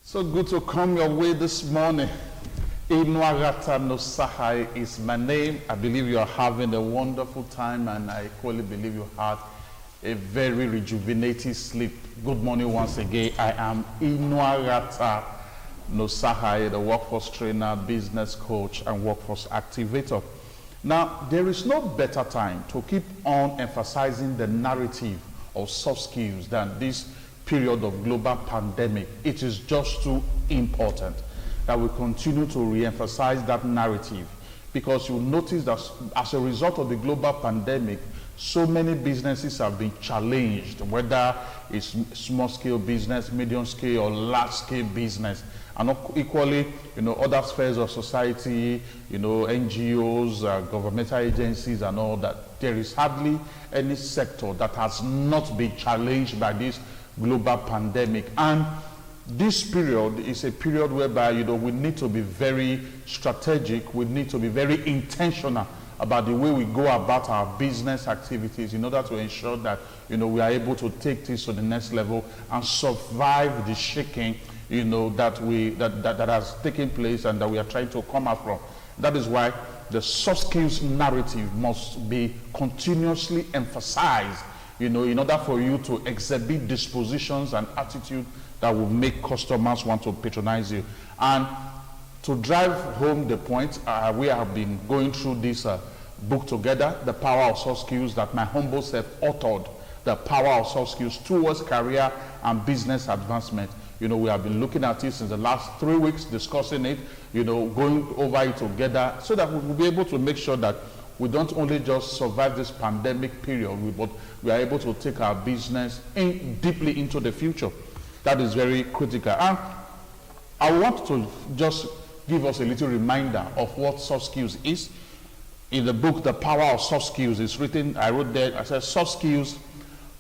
So good to come your way this morning. Inuarata Nosahai is my name. I believe you are having a wonderful time, and I equally believe you had a very rejuvenating sleep. Good morning once again. I am Inuarata Nosahai, the workforce trainer, business coach, and workforce activator. Now, there is no better time to keep on emphasizing the narrative of soft skills than this period of global pandemic. It is just too important that we continue to re-emphasize that narrative, because you notice that as a result of the global pandemic, so many businesses have been challenged, whether it's small scale business, medium scale, or large scale business, and equally, other spheres of society, NGOs, governmental agencies, and all that. There is hardly any sector that has not been challenged by this global pandemic. And this period is a period whereby we need to be very strategic. We need to be very intentional about the way we go about our business activities in order to ensure that we are able to take this to the next level and survive the shaking that has taken place and that we are trying to come out from. That is why the soft skills narrative must be continuously emphasized, in order for you to exhibit dispositions and attitude that will make customers want to patronize you. And to drive home the point, we have been going through this book together, The Power of Soft Skills, that my humble self authored, The Power of Soft Skills Towards Career and Business Advancement. We have been looking at it since the last 3 weeks, discussing it, going over it together, so that we will be able to make sure that we don't only just survive this pandemic period, but we are able to take our business deeply into the future. That is very critical. And I want to just give us a little reminder of what soft skills is. In the book, The Power of Soft Skills, it's written, I wrote there, I said, soft skills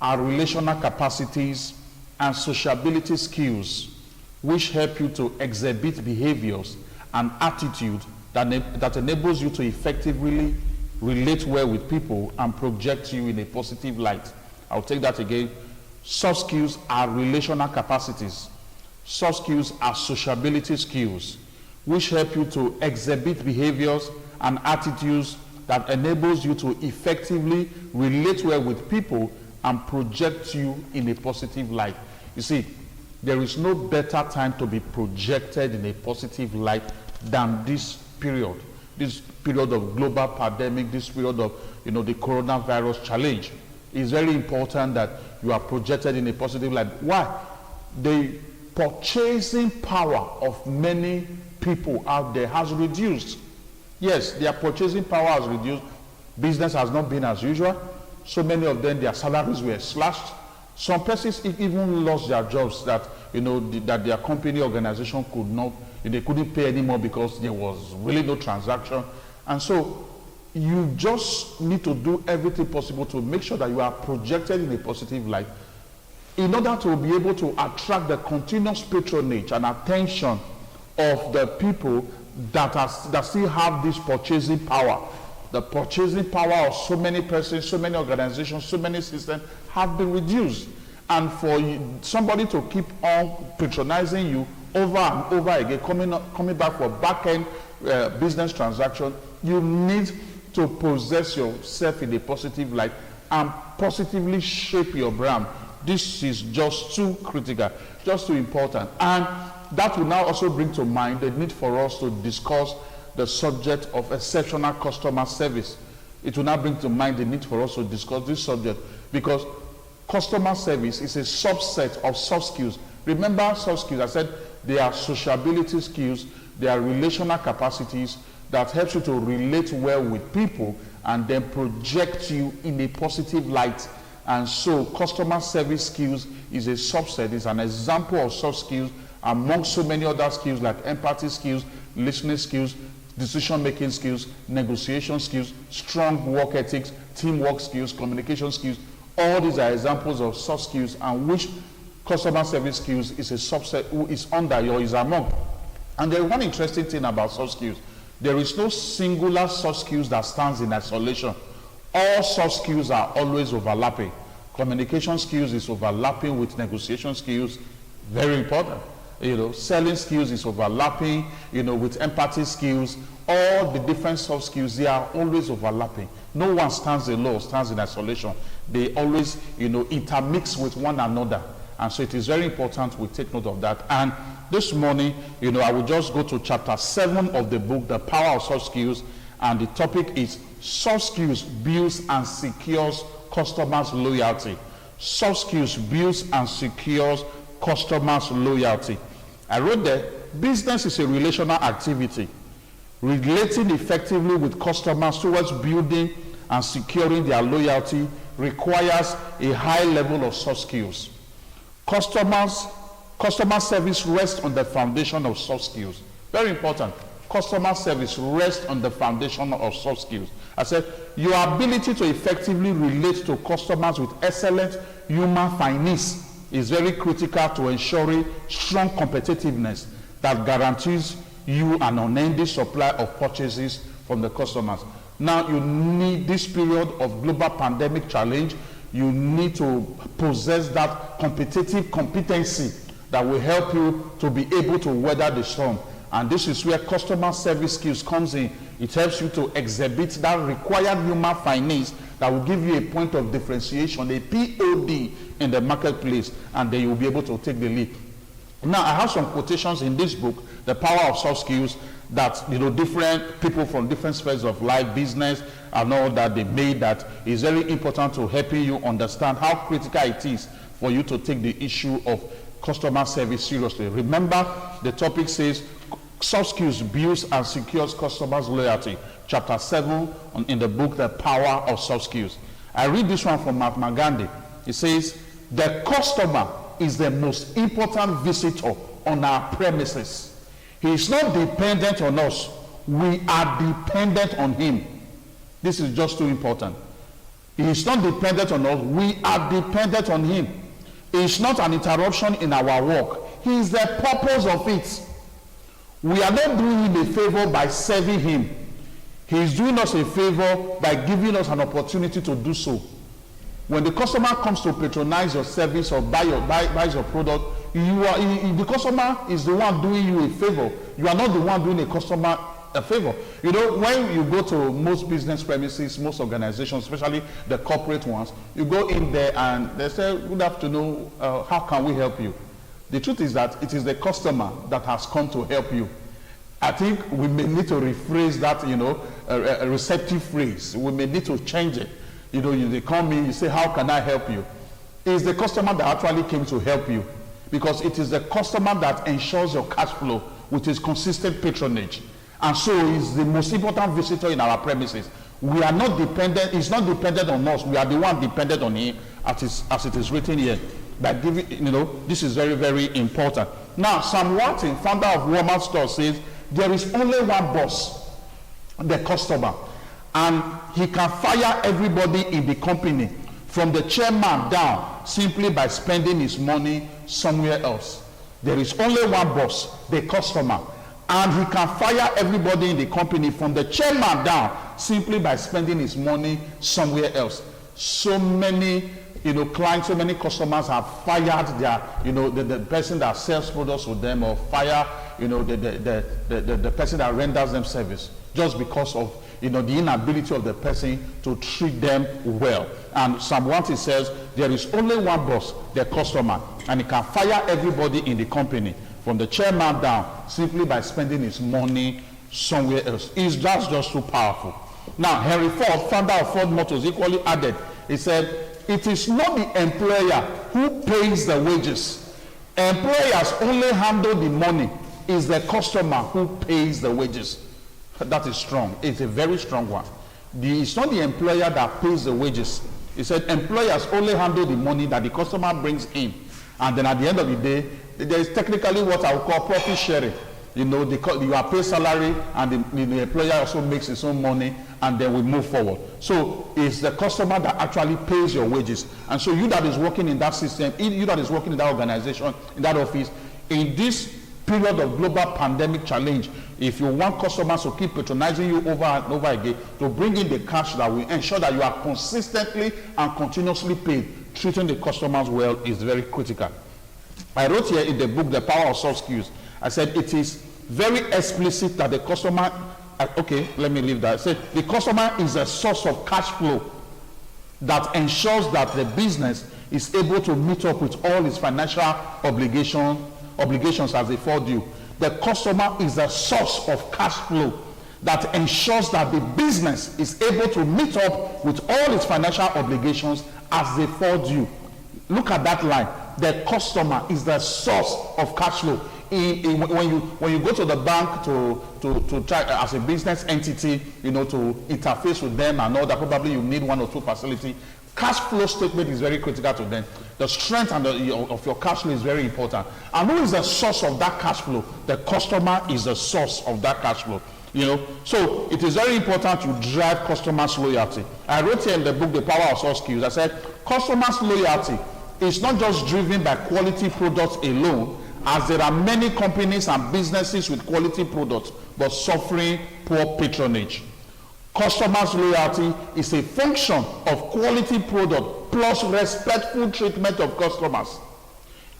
are relational capacities and sociability skills which help you to exhibit behaviors and attitude that enables you to effectively relate well with people and project you in a positive light. I'll take that again. Soft skills are relational capacities. Soft skills are sociability skills which help you to exhibit behaviors and attitudes that enables you to effectively relate well with people and project you in a positive light. You see, there is no better time to be projected in a positive light than this period of global pandemic, this period of the coronavirus challenge. It's very important that you are projected in a positive light. Why? The purchasing power of many people out there has reduced. Yes, their purchasing power has reduced. Business has not been as usual. So many of them, their salaries were slashed. Some persons even lost their jobs that that their company organization could not, they couldn't pay anymore because there was really no transaction. And so you just need to do everything possible to make sure that you are projected in a positive light in order to be able to attract the continuous patronage and attention of the people that still have this purchasing power. The purchasing power of so many persons, so many organizations, so many systems have been reduced. And for somebody to keep on patronizing you over and over again, coming back for back-end business transaction, you need to possess yourself in a positive light and positively shape your brand. This is just too critical, just too important. And that will now also bring to mind the need for us to discuss the subject of exceptional customer service. It will now bring to mind the need for us to discuss this subject, because customer service is a subset of soft skills. Remember, soft skills, I said they are sociability skills, they are relational capacities that helps you to relate well with people and then project you in a positive light. And so customer service skills is a subset, is an example of soft skills among so many other skills like empathy skills, listening skills, decision-making skills, negotiation skills, strong work ethics, teamwork skills, communication skills. All these are examples of soft skills, and which customer service skills is a subset, who is under or is among. And there is one interesting thing about soft skills. There is no singular soft skills that stands in isolation. All soft skills are always overlapping. Communication skills is overlapping with negotiation skills, very important. selling skills is overlapping, with empathy skills. All the different soft skills, they are always overlapping. No one stands alone, stands in isolation. They always, intermix with one another. And so it is very important we take note of that. And this morning, I will just go to chapter 7 of the book, The Power of Soft Skills. And the topic is soft skills builds and secures customers' loyalty. Soft skills builds and secures customers' loyalty. I wrote there, business is a relational activity. Relating effectively with customers towards building and securing their loyalty requires a high level of soft skills. Customer service rests on the foundation of soft skills. Very important. Customer service rests on the foundation of soft skills. I said, your ability to effectively relate to customers with excellent human finesse is very critical to ensuring strong competitiveness that guarantees you an unending supply of purchases from the customers. Now, you need this period of global pandemic challenge, you need to possess that competitive competency that will help you to be able to weather the storm. And this is where customer service skills comes in. It helps you to exhibit that required human finesse that will give you a point of differentiation, a POD in the marketplace, and then you'll be able to take the lead. Now, I have some quotations in this book, The Power of Soft Skills, that different people from different spheres of life, business, and all that they made, that is very important to helping you understand how critical it is for you to take the issue of customer service seriously. Remember, the topic says soft skills builds and secures customers' loyalty. Chapter 7 in the book, The Power of Soft Skills. I read this one from Mahatma Gandhi. It says, the customer is the most important visitor on our premises. He is not dependent on us. We are dependent on him. This is just too important. He is not dependent on us. We are dependent on him. He is not an interruption in our work. He is the purpose of it. We are not doing him a favor by serving him. He is doing us a favor by giving us an opportunity to do so. When the customer comes to patronize your service or buys your product, the customer is the one doing you a favor. You are not the one doing a customer a favor. When you go to most business premises, most organizations, especially the corporate ones, you go in there and they say, good afternoon, how can we help you? The truth is that it is the customer that has come to help you. I think we may need to rephrase that, a receptive phrase. We may need to change it. They come in, you say, how can I help you? It's the customer that actually came to help you, because it is the customer that ensures your cash flow with his consistent patronage. And so he's the most important visitor in our premises. We are not dependent, he's not dependent on us. We are the one dependent on him, as it is written here. By giving, this is very, very important. Now, Sam Walton, founder of Walmart Store, says, there is only one boss, the customer. And he can fire everybody in the company, from the chairman down, simply by spending his money somewhere else. There is only one boss, the customer. And he can fire everybody in the company, from the chairman down, simply by spending his money somewhere else. So many clients, so many customers have fired their, the person that sells products with them, or fire, the person that renders them service, just because of, the inability of the person to treat them well. And Sam Walton says, there is only one boss, the customer, and he can fire everybody in the company, from the chairman down, simply by spending his money somewhere else. Just too powerful. Now, Henry Ford, founder of Ford Motors, equally added, he said, it is not the employer who pays the wages. Employers only handle the money. It's the customer who pays the wages. That is strong. It's a very strong one. It's not the employer that pays the wages. He said employers only handle the money that the customer brings in. And then at the end of the day, there is technically what I would call profit sharing. You are paid salary, and the employer also makes his own money, and then we move forward. So it's the customer that actually pays your wages. And so you that is working in that system, you that is working in that organization, in that office, in this period of global pandemic challenge, if you want customers to keep patronizing you over and over again, to bring in the cash that will ensure that you are consistently and continuously paid, treating the customers well is very critical. I wrote here in the book, The Power of Soft Skills, I said it is very explicit that the customer, okay, let me leave that. I said the customer is a source of cash flow that ensures that the business is able to meet up with all its financial obligations as they fall due. The customer is a source of cash flow that ensures that the business is able to meet up with all its financial obligations as they fall due. Look at that line. The customer is the source of cash flow. When you go to the bank to try as a business entity, to interface with them and all that, probably you need one or two facilities. Cash flow statement is very critical to them. The strength of your cash flow is very important. And who is the source of that cash flow? The customer is the source of that cash flow. So it is very important to drive customers' loyalty. I wrote here in the book, The Power of Soft Skills, I said customers' loyalty is not just driven by quality products alone, as there are many companies and businesses with quality products but suffering poor patronage. Customers' loyalty is a function of quality product plus respectful treatment of customers.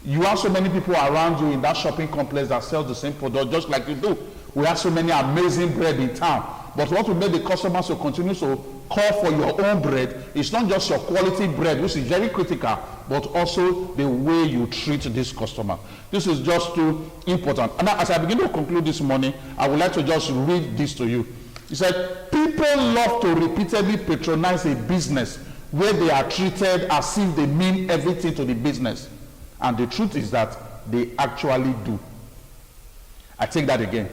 You have so many people around you in that shopping complex that sells the same product just like you do. We have so many amazing bread in town. But what will make the customers to continue to call for your own bread is not just your quality bread, which is very critical, but also the way you treat this customer. This is just too important. And as I begin to conclude this morning, I would like to just read this to you. He said, people love to repeatedly patronize a business where they are treated as if they mean everything to the business. And the truth is that they actually do. I take that again.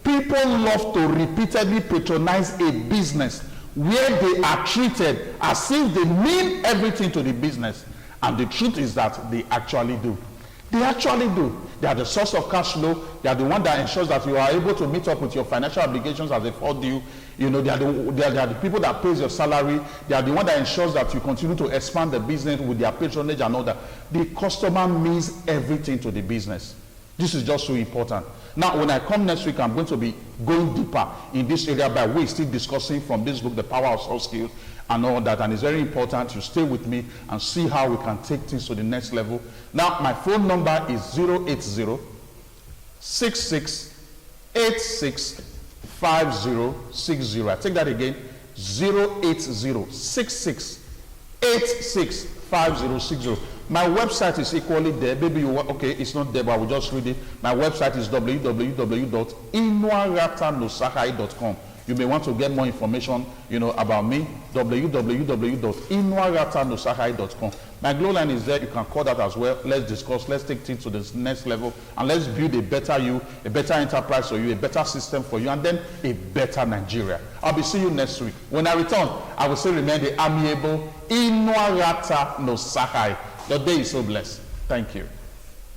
People love to repeatedly patronize a business where they are treated as if they mean everything to the business. And the truth is that they actually do. They actually do. They are the source of cash flow. They are the one that ensures that you are able to meet up with your financial obligations as they fall due. They are the people that pays your salary. They are the one that ensures that you continue to expand the business with their patronage and all that. The customer means everything to the business. This is just so important. Now, when I come next week, I'm going to be going deeper in this area by way still discussing from this book, The Power of Soft Skills and all that. And it's very important you stay with me and see how we can take things to the next level. Now, my phone number is 080-6686-5060. I take that again, 080-6686-5060. My website is equally there. Maybe it's not there, but I will just read it. My website is www.inuaratanosakai.com. You may want to get more information, about me. www.inuaratanosakai.com. My glow line is there. You can call that as well. Let's discuss. Let's take things to the next level, and let's build a better you, a better enterprise for you, a better system for you, and then a better Nigeria. I'll be seeing you next week. When I return, I will still remain the amiable Inuarata no Sakai. The day is so blessed. Thank you.